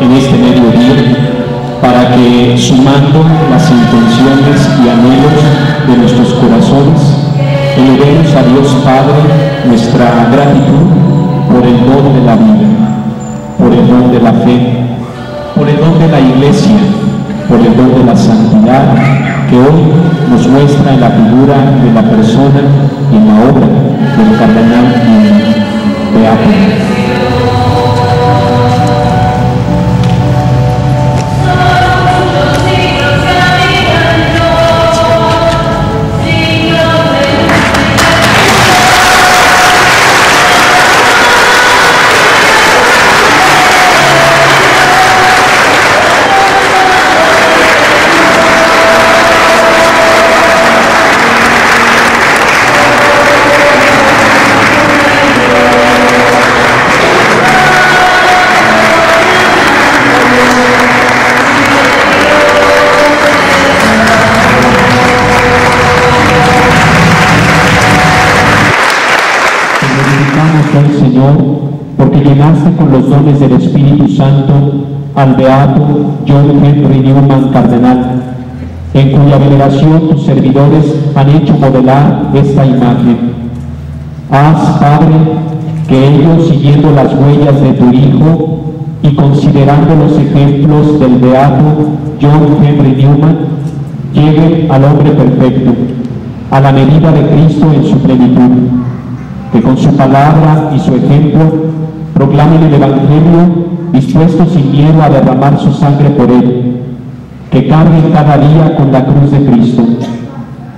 en este mediodía, para que, sumando las intenciones y anhelos de nuestros corazones, elevemos a Dios Padre nuestra gratitud por el don de la vida, por el don de la fe, por el don de la Iglesia, por el don de la santidad que hoy nos muestra en la figura de la persona y en la obra del cardenal Beato. Señor, porque llenaste con los dones del Espíritu Santo al Beato John Henry Newman Cardenal, en cuya veneración tus servidores han hecho modelar esta imagen. Haz, Padre, que ellos, siguiendo las huellas de tu Hijo y considerando los ejemplos del Beato John Henry Newman, lleguen al hombre perfecto, a la medida de Cristo en su plenitud, que con su palabra y su ejemplo proclamen el Evangelio, dispuestos sin miedo a derramar su sangre por él, que carguen cada día con la cruz de Cristo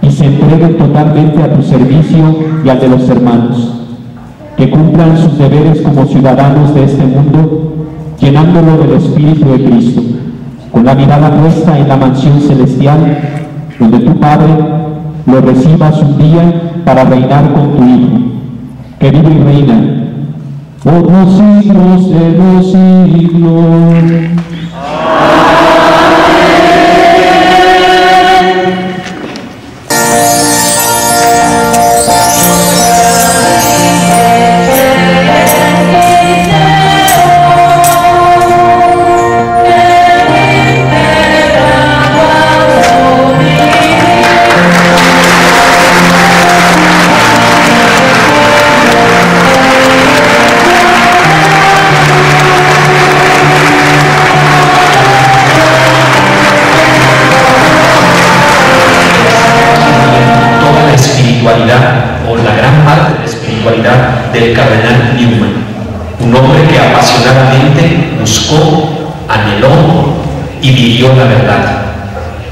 y se entreguen totalmente a tu servicio y al de los hermanos, que cumplan sus deberes como ciudadanos de este mundo, llenándolo del Espíritu de Cristo, con la mirada puesta en la mansión celestial, donde tu Padre lo recibas un día para reinar con tu Hijo, que vive y reina por los siglos de los siglos. O la gran parte de la espiritualidad del cardenal Newman, un hombre que apasionadamente buscó, anheló y vivió la verdad.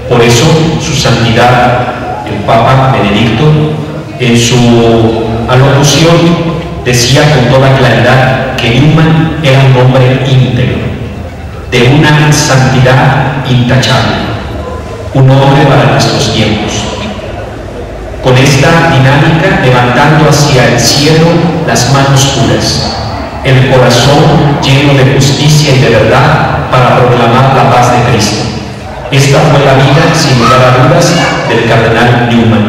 Por eso su santidad, el Papa Benedicto, en su alocución decía con toda claridad que Newman era un hombre íntegro, de una santidad intachable, un hombre para nuestros tiempos. Con esta dinámica, levantando hacia el cielo las manos puras, el corazón lleno de justicia y de verdad para proclamar la paz de Cristo. Esta fue la vida, sin lugar a dudas, del cardenal Newman.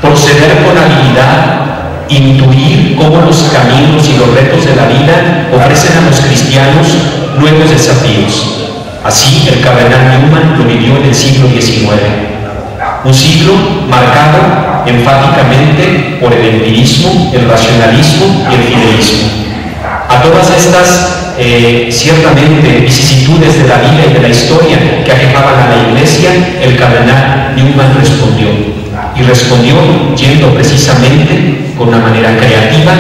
Proceder con habilidad, intuir cómo los caminos y los retos de la vida ofrecen a los cristianos nuevos desafíos. Así, el cardenal Newman lo vivió en el siglo XIX. Un siglo marcado enfáticamente por el empirismo, el racionalismo y el fideísmo. A todas estas, ciertamente, vicisitudes de la vida y de la historia que aquejaban a la Iglesia, el cardenal Newman respondió. Y respondió yendo precisamente con una manera creativa,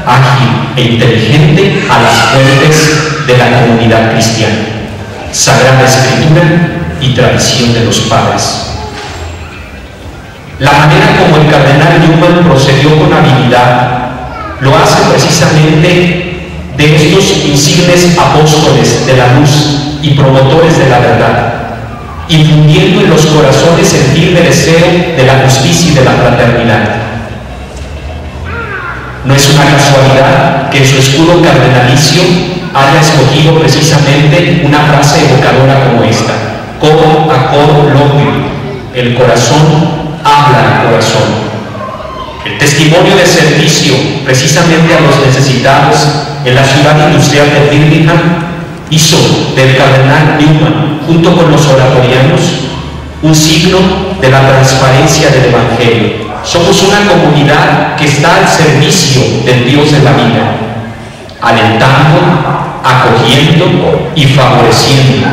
ágil e inteligente a las fuentes de la comunidad cristiana. Sagrada Escritura y tradición de los padres. La manera como el cardenal Newman procedió con habilidad lo hace precisamente de estos insignes apóstoles de la luz y promotores de la verdad, infundiendo en los corazones el firme deseo de la justicia y de la fraternidad. No es una casualidad que en su escudo cardenalicio haya escogido precisamente una frase evocadora como esta: cor a cor loquium, el corazón habla al corazón. El testimonio de servicio precisamente a los necesitados en la ciudad industrial de Birmingham hizo del cardenal Newman, junto con los oratorianos, un signo de la transparencia del Evangelio. Somos una comunidad que está al servicio del Dios de la vida, alentando, acogiendo y favoreciendo,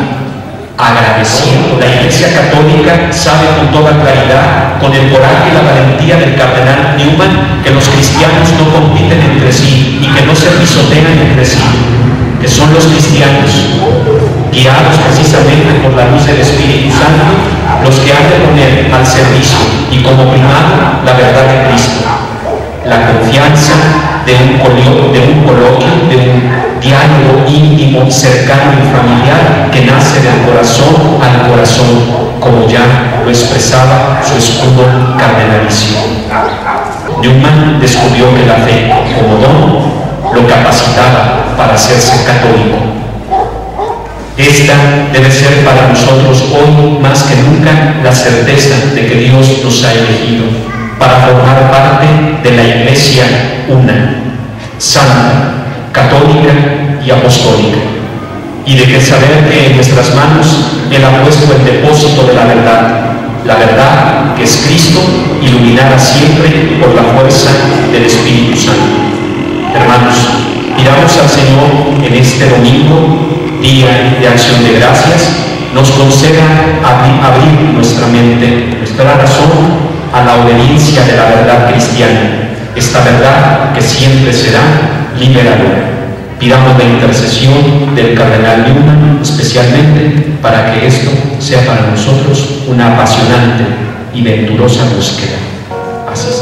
agradeciendo. La Iglesia Católica sabe con toda claridad, con el coraje y la valentía del cardenal Newman, que los cristianos no compiten entre sí y que no se pisotean entre sí, que son los cristianos, guiados precisamente por la luz del Espíritu Santo, los que han de poner al servicio y como primado la verdad de Cristo, la confianza de un coloquio, de un diálogo íntimo, cercano y familiar que nace del corazón al corazón, como ya lo expresaba su escudo cardenalicio. Newman descubrió que la fe, como don, lo capacitaba para hacerse católico. Esta debe ser para nosotros hoy más que nunca la certeza de que Dios nos ha elegido para formar parte de la Iglesia una, santa, católica y apostólica, y de que saber que en nuestras manos Él ha puesto el depósito de la verdad que es Cristo, iluminada siempre por la fuerza del Espíritu Santo. Hermanos, pidamos al Señor en este domingo, día de acción de gracias, nos conceda abrir nuestra mente, nuestra razón a la obediencia de la verdad cristiana, esta verdad que siempre será liberadora. Pidamos la intercesión del cardenal Newman, especialmente para que esto sea para nosotros una apasionante y venturosa búsqueda. Así sea.